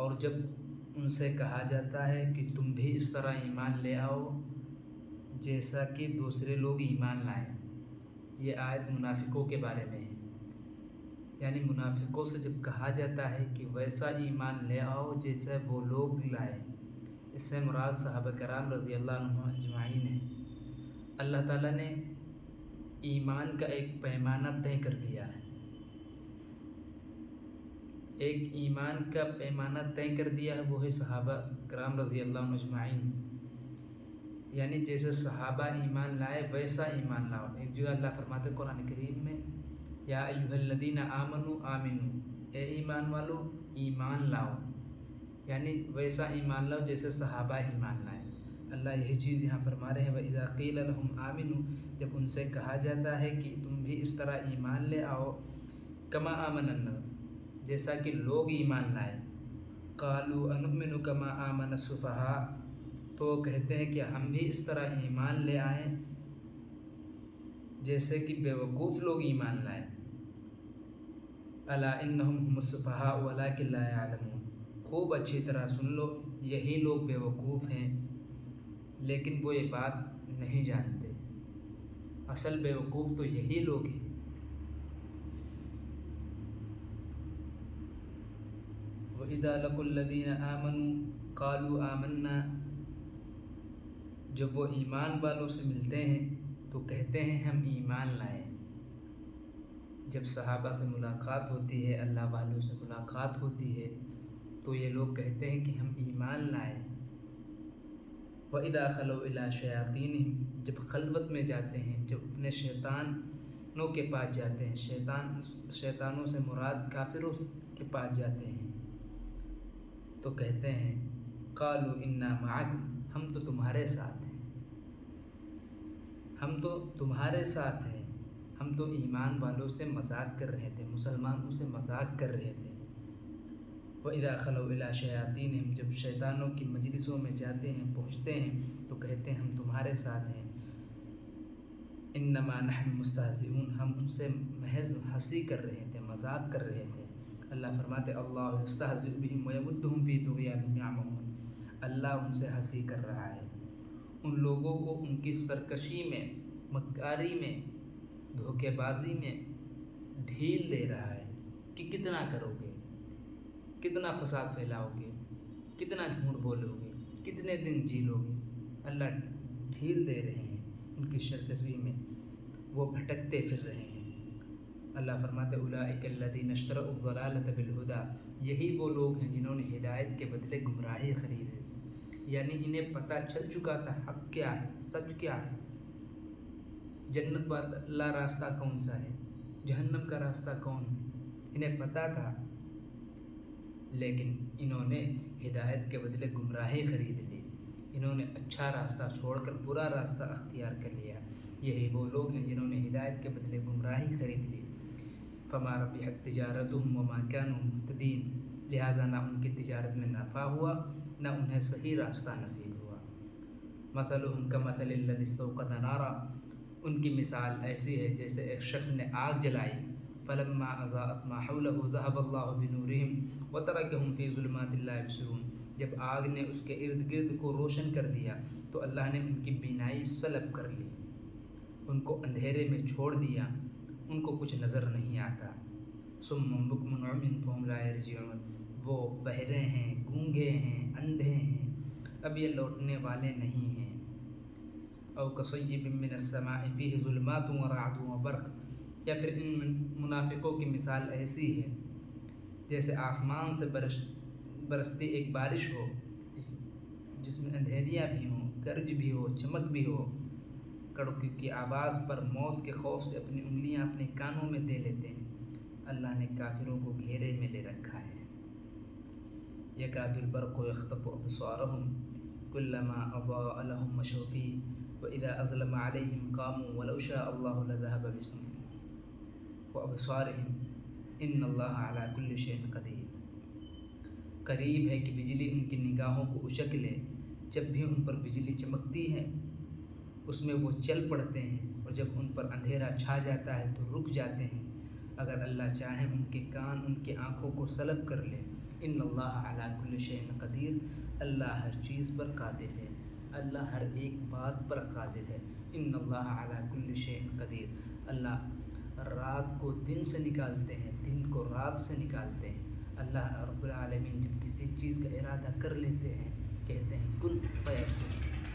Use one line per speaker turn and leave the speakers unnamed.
اور جب ان سے کہا جاتا ہے کہ تم بھی اس طرح ایمان لے آؤ جیسا کہ دوسرے لوگ ایمان لائیں۔ یہ آیت منافقوں کے بارے میں ہے، یعنی منافقوں سے جب کہا جاتا ہے کہ ویسا ایمان لے آؤ جیسا وہ لوگ لائے، اس سے مراد صحابہ کرام رضی اللہ عنہم اجمعین ہیں۔ اللہ تعالیٰ نے ایمان کا ایک پیمانہ طے کر دیا ہے، ایک ایمان کا پیمانہ طے کر دیا ہے، وہ ہے صحابہ کرام رضی اللہ عنہم اجمعین، یعنی جیسے صحابہ ایمان لائے ویسا ایمان لاؤ۔ ایک جگہ اللہ فرماتے قرآن کریم میں، یا ایھا الذین آمنوا آمنوا، اے ایمان والو ایمان لاؤ، یعنی ویسا ایمان لاؤ جیسے صحابہ ایمان لائے۔ اللہ یہی چیز یہاں فرما رہے ہیں، وَإِذَا قِيلَ لَهُمْ آمِنُوا، جب ان سے کہا جاتا ہے کہ تم بھی اس طرح ایمان لے آؤ، کما آمن الناس، جیسا کہ لوگ ایمان لائے، قالوا انؤمن کما آمن السفہاء، تو کہتے ہیں کہ ہم بھی اس طرح ایمان لے آئیں جیسے کہ بیوقوف لوگ ایمان لائیں۔ الا انہم هم السفہاء ولکن لا یعلمون، خوب اچھی طرح سن لو، یہی لوگ بیوقوف ہیں لیکن وہ یہ بات نہیں جانتے، اصل بیوقوف تو یہی لوگ ہیں۔ وَإِذَا لَقُوا الَّذِينَ آمَنُوا قَالُوا آمَنَّا، جب وہ ایمان والوں سے ملتے ہیں تو کہتے ہیں ہم ایمان لائے۔ جب صحابہ سے ملاقات ہوتی ہے، اللہ والوں سے ملاقات ہوتی ہے تو یہ لوگ کہتے ہیں کہ ہم ایمان لائے۔ وَإِذَا خَلَوْا إِلَىٰ شَيَاطِینِهِمْ، جب خلوت میں جاتے ہیں، جب اپنے شیطانوں کے پاس جاتے ہیں، شیطانوں سے مراد کافروں کے پاس جاتے ہیں تو کہتے ہیں قَالُوا إِنَّا مَعَكُمْ، ہم تو تمہارے ساتھ ہیں، ہم تو تمہارے ساتھ ہیں، ہم تو ایمان والوں سے مذاق کر رہے تھے، مسلمانوں سے مذاق کر رہے تھے۔ وَإِذَا خَلَوْا إِلَىٰ شَيَاطِینِهِمْ، جب شیطانوں کی مجلسوں میں جاتے ہیں، پہنچتے ہیں تو کہتے ہیں ہم تمہارے ساتھ ہیں۔ إِنَّمَا نَحْنُ مُسْتَهْزِئُونَ، ہم ان سے محض ہنسی کر رہے تھے، مذاق کر رہے تھے۔ اللہ فرماتے اللہ يَسْتَهْزِئُ بِهِمْ وَيَمُدُّهُمْ فِي طُغْيَانِهِمْ يَعْمَهُونَ، اللہ ان سے ہنسی کر رہا ہے، ان لوگوں کو ان کی سرکشی میں، مکاری میں، دھوکے بازی میں ڈھیل دے رہا ہے کہ کتنا کرو گے، کتنا فساد پھیلاؤ گے، کتنا جھوٹ بولو گے، کتنے دن جی لو گے۔ اللہ ڈھیل دے رہے ہیں ان کی سرکشی میں، وہ بھٹکتے پھر رہے ہیں۔ اللہ فرماتے اولئک الذین اشتروا الضلالۃ بالہدی، یہی وہ لوگ ہیں جنہوں نے ہدایت کے بدلے گمراہی خریدی، یعنی انہیں پتہ چل چکا تھا حق کیا ہے، سچ کیا ہے، جنت والا راستہ کون سا ہے، جہنم کا راستہ کون ہے، انہیں پتہ تھا، لیکن انہوں نے ہدایت کے بدلے گمراہی خرید لی، انہوں نے اچھا راستہ چھوڑ کر برا راستہ اختیار کر لیا۔ یہی وہ لوگ ہیں جنہوں نے ہدایت کے بدلے گمراہی خرید لی۔ فما ربحت تجارتهم وما كانوا مهتدين، لہٰذا نہ ان کی تجارت میں نفع ہوا، نہ انہیں صحیح راستہ نصیب ہوا۔ مثلهم كمثل الذي استوقد نارا، ان کی مثال ایسی ہے جیسے ایک شخص نے آگ جلائی، فلما اضاءت ما حوله ذهب الله بنورهم وتركهم في ظلمات لا يبصرون، جب آگ نے اس کے ارد گرد کو روشن کر دیا تو اللہ نے ان کی بینائی سلب کر لی، ان کو اندھیرے میں چھوڑ دیا، ان کو کچھ نظر نہیں آتا۔ صم بکم عمی فهم لا یرجعون، وہ بہرے ہیں، گونگے ہیں، اندھے ہیں، اب یہ لوٹنے والے نہیں ہیں۔ او کصیب من السماء فیہ ظلمات ورعد وبرق، یا پھر ان منافقوں کی مثال ایسی ہے جیسے آسمان سے برستی ایک بارش ہو، جس میں اندھیریاں بھی ہوں، گرج بھی ہو، چمک بھی ہو، کڑک کی آواز پر موت کے خوف سے اپنی انگلیاں اپنے کانوں میں دے لیتے ہیں۔ اللہ نے کافروں کو گھیرے میں لے رکھا ہے۔ یکاد البرق یخطف ابصارهم کلما اضاء لهم مشوا فیہ واذا اظلم علیہم قاموا ولو شاء اللہ لذهب بسمعهم وابصارهم ان اللہ علی کل شیء قدیر، قریب ہے کہ بجلی ان کی نگاہوں کو اچک لے، جب بھی ان پر بجلی چمکتی ہے اس میں وہ چل پڑتے ہیں، اور جب ان پر اندھیرا چھا جاتا ہے تو رک جاتے ہیں۔ اگر اللہ چاہے ان کے کان ان کی آنکھوں کو سلب کر لے، ان اللہ علی کل شیء قدیر، اللہ ہر چیز پر قادر ہے، اللہ ہر ایک بات پر قادر ہے۔ ان اللہ علی کل شیء قدیر، اللہ رات کو دن سے نکالتے ہیں، دن کو رات سے نکالتے ہیں۔ اللہ رب العالمین جب کسی چیز کا ارادہ کر لیتے ہیں، کہتے ہیں کن فیکون،